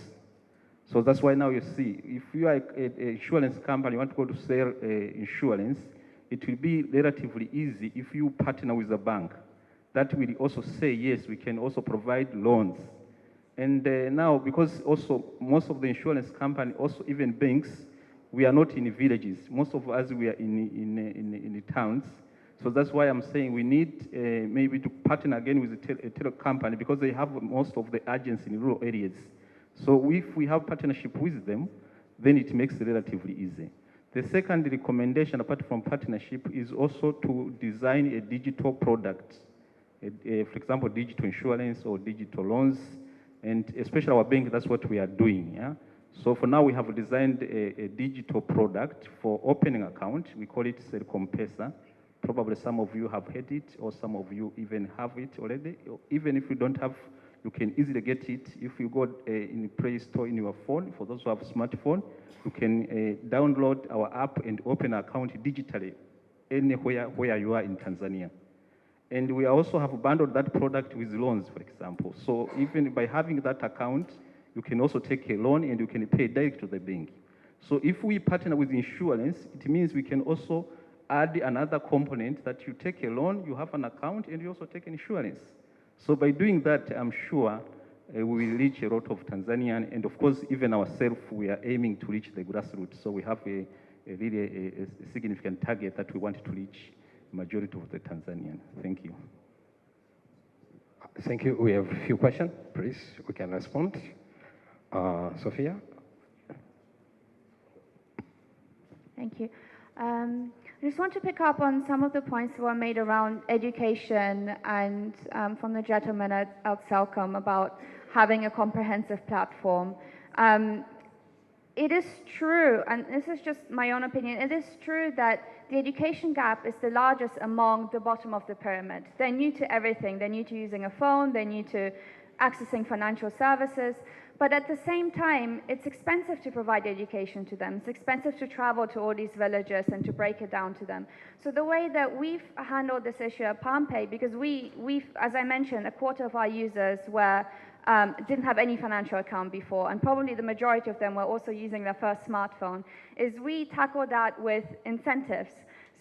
So that's why now you see, if you are an insurance company, you want to go to sell insurance, it will be relatively easy if you partner with a bank. That will also say, yes, we can also provide loans. And now, because also most of the insurance company, also even banks, we are not in villages. Most of us, we are in the towns. So that's why I'm saying we need maybe to partner again with a tele company, because they have most of the agents in rural areas. So if we have partnership with them, then it makes it relatively easy. The second recommendation, apart from partnership, is also to design a digital product. For example, digital insurance or digital loans. And especially our bank, that's what we are doing. Yeah? So for now, we have designed a digital product for opening account. We call it M-Pesa. Probably some of you have heard it, or some of you even have it already. Even if you don't have, you can easily get it. If you go in the Play Store in your phone, for those who have a smartphone, you can download our app and open an account digitally anywhere where you are in Tanzania. And we also have bundled that product with loans, for example. So even by having that account, you can also take a loan and you can pay direct to the bank. So if we partner with insurance, it means we can also add another component that you take a loan, you have an account, and you also take insurance. So by doing that, I'm sure we will reach a lot of Tanzanian, and of course, even ourselves, we are aiming to reach the grassroots. So we have a significant target that we want to reach majority of the Tanzanian. Thank you. Thank you. We have a few questions. Please, we can respond. Sophia? Thank you. I just want to pick up on some of the points that were made around education and from the gentleman at Salaam about having a comprehensive platform. It is true, and this is just my own opinion, it is true that the education gap is the largest among the bottom of the pyramid. They're new to everything. They're new to using a phone. They're new to accessing financial services. But at the same time, it's expensive to provide education to them. It's expensive to travel to all these villages and to break it down to them. So the way that we've handled this issue at PalmPay, because we've, as I mentioned, a quarter of our users didn't have any financial account before, and probably the majority of them were also using their first smartphone, is we tackle that with incentives.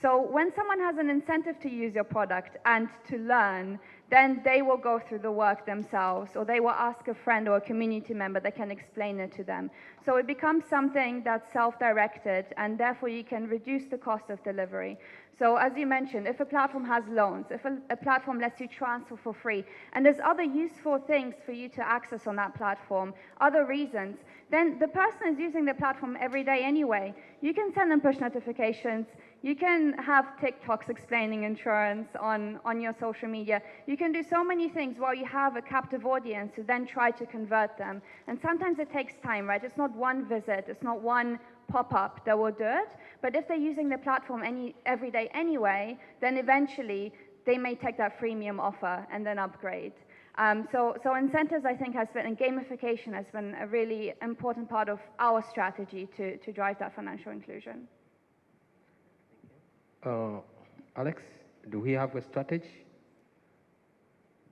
So when someone has an incentive to use your product and to learn, then they will go through the work themselves, or they will ask a friend or a community member that can explain it to them. So it becomes something that's self-directed, and therefore you can reduce the cost of delivery. So as you mentioned, if a platform has loans, if a platform lets you transfer for free, and there's other useful things for you to access on that platform, other reasons, then the person is using the platform every day anyway. You can send them push notifications. You can have TikToks explaining insurance on your social media. You can do so many things while you have a captive audience who then try to convert them. And sometimes it takes time, right? It's not one visit. It's not one pop-up that will do it. But if they're using the platform every day anyway, then eventually they may take that freemium offer and then upgrade. So incentives, I think, and gamification has been a really important part of our strategy to drive that financial inclusion. Alex, do we have a strategy?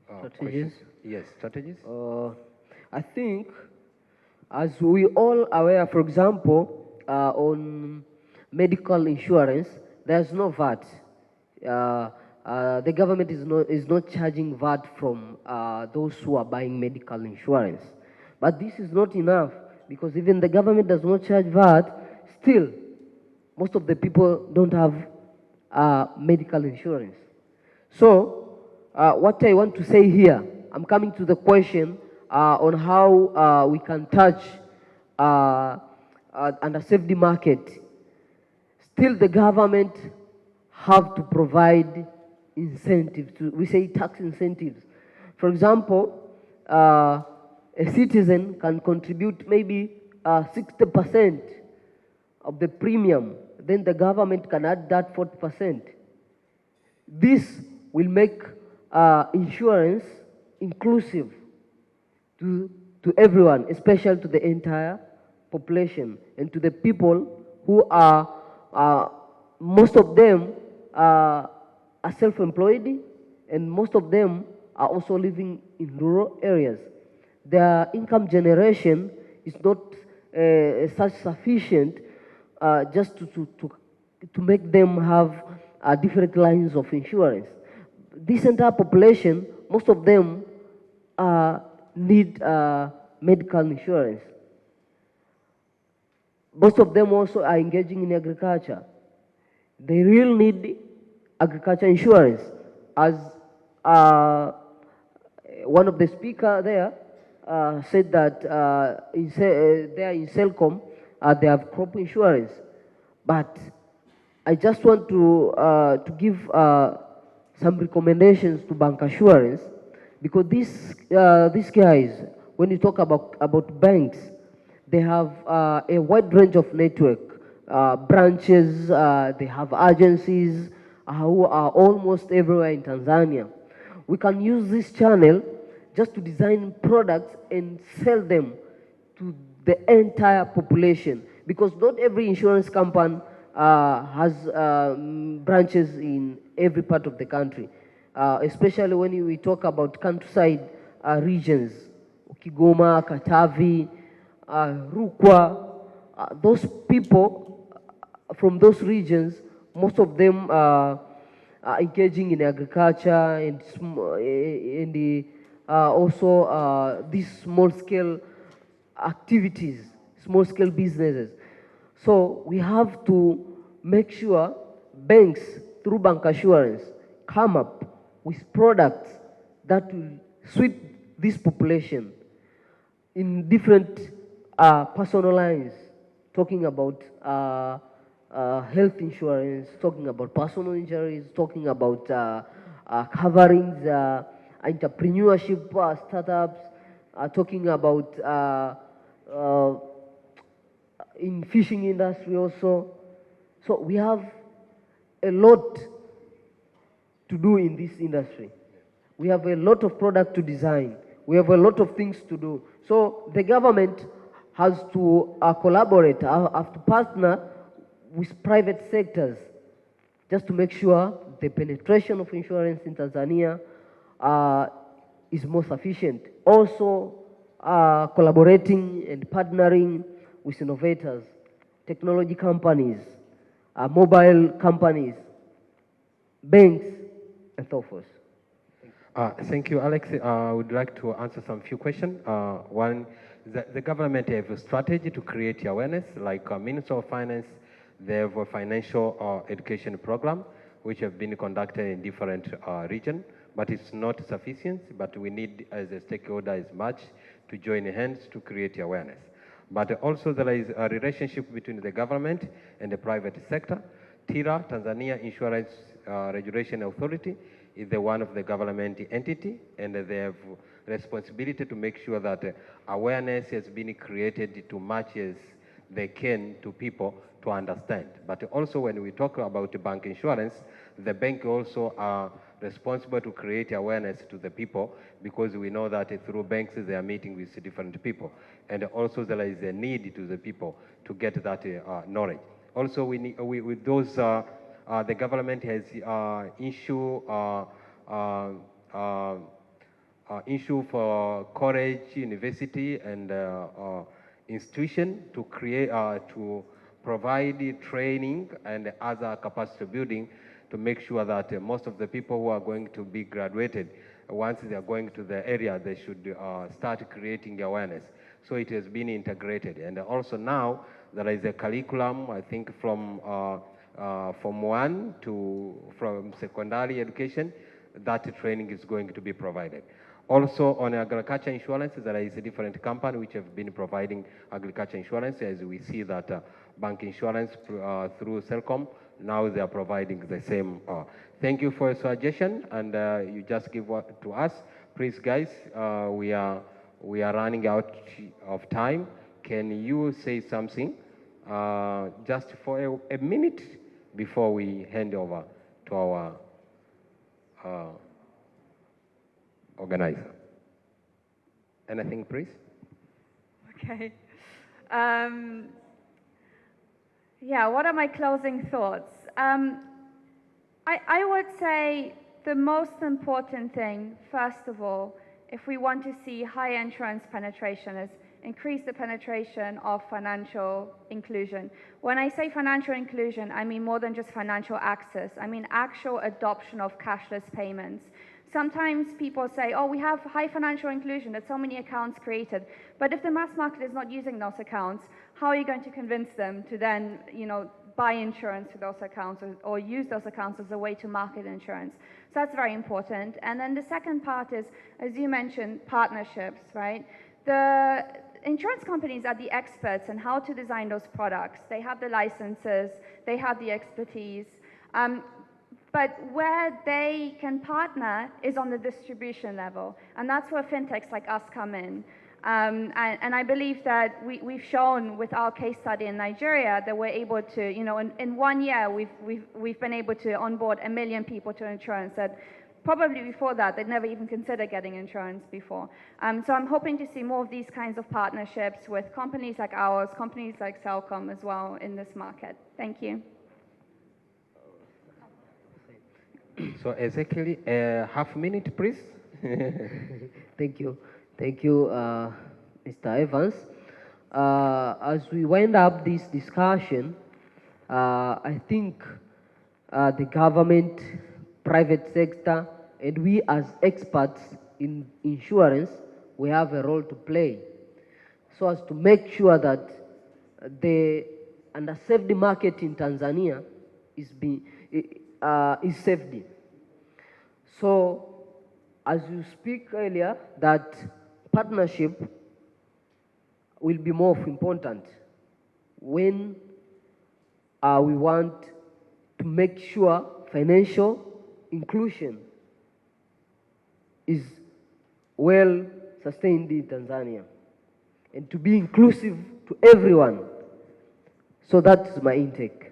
Strategies? Yes, strategies. I think, as we all aware, for example, on medical insurance, there's no VAT. The government is not charging VAT from those who are buying medical insurance. But this is not enough, because even the government does not charge VAT, still, most of the people don't have medical insurance. So, what I want to say here, I'm coming to the question on how we can touch underserved market. Still, the government have to provide incentives. We say tax incentives. For example, a citizen can contribute maybe 60% of the premium. Then the government can add that 40%. This will make insurance inclusive to everyone, especially to the entire population and to the people who are, most of them are self-employed, and most of them are also living in rural areas. Their income generation is not such sufficient just to make them have different lines of insurance. This entire population, most of them need medical insurance. Most of them also are engaging in agriculture. They really need agriculture insurance. As one of the speakers there said that there in Celcom, they have crop insurance. But I just want to give some recommendations to bank assurance, because these guys, when you talk about banks, they have a wide range of network, branches, they have agencies who are almost everywhere in Tanzania. We can use this channel just to design products and sell them to the entire population, because not every insurance company has branches in every part of the country, especially when we talk about countryside regions, Kigoma, Katavi, Rukwa. Those people from those regions, most of them are engaging in agriculture and also these small-scale activities, small-scale businesses. So we have to make sure banks, through bank assurance, come up with products that will suit this population in different personal lines, talking about health insurance, talking about personal injuries, talking about covering the entrepreneurship startups, talking about in fishing industry also. So we have a lot to do in this industry. We have a lot of product to design. We have a lot of things to do. So the government has to collaborate, have to partner with private sectors just to make sure the penetration of insurance in Tanzania is more sufficient. Also collaborating and partnering with innovators, technology companies, mobile companies, banks, and so forth. Thank you, Alex. I would like to answer some few questions. One, the government have a strategy to create awareness, like Minister of Finance, they have a financial education program, which have been conducted in different regions, but it's not sufficient, but we need, as a stakeholder, as much to join hands to create awareness. But also there is a relationship between the government and the private sector. TIRA, Tanzania Insurance Regulation Authority, is the one of the government entity, and they have responsibility to make sure that awareness has been created to much as they can to people to understand. But also when we talk about bank insurance, the bank also are responsible to create awareness to the people, because we know that through banks they are meeting with different people. And also there is a need to the people to get that knowledge. Also we need, with those, the government has issue for college, university, and institution to create, to provide training and other capacity building to make sure that most of the people who are going to be graduated, once they are going to the area, they should start creating awareness. So it has been integrated. And also now there is a curriculum, I think from 1 to from secondary education, that training is going to be provided. Also on agriculture insurance, there is a different company which have been providing agriculture insurance, as we see that bank insurance through Celcom, now they are providing the same. Thank you for your suggestion, and you just give what to us. Please guys, we are running out of time. Can you say something just for a minute before we hand over to our organizer? Anything, please? Okay. Yeah, what are my closing thoughts? I would say the most important thing, first of all, if we want to see high insurance penetration, is increase the penetration of financial inclusion. When I say financial inclusion, I mean more than just financial access. I mean actual adoption of cashless payments. Sometimes people say, oh, we have high financial inclusion, there's so many accounts created. But if the mass market is not using those accounts, how are you going to convince them to then, buy insurance with those accounts or use those accounts as a way to market insurance? So that's very important. And then the second part is, as you mentioned, partnerships, right? The insurance companies are the experts in how to design those products. They have the licenses, they have the expertise. But where they can partner is on the distribution level. And that's where fintechs like us come in. And I believe that we've shown with our case study in Nigeria that we're able to, in 1 year, we've been able to onboard 1 million people to insurance that probably before that, they'd never even considered getting insurance before. So I'm hoping to see more of these kinds of partnerships with companies like ours, companies like Celcom as well in this market. Thank you. So exactly half a minute, please. Thank you. Thank you, Mr. Evans. As we wind up this discussion, I think the government, private sector, and we as experts in insurance, we have a role to play so as to make sure that the underserved market in Tanzania is saved. So, as you speak earlier, that partnership will be more important when we want to make sure financial inclusion is well sustained in Tanzania and to be inclusive to everyone. So that's my intake.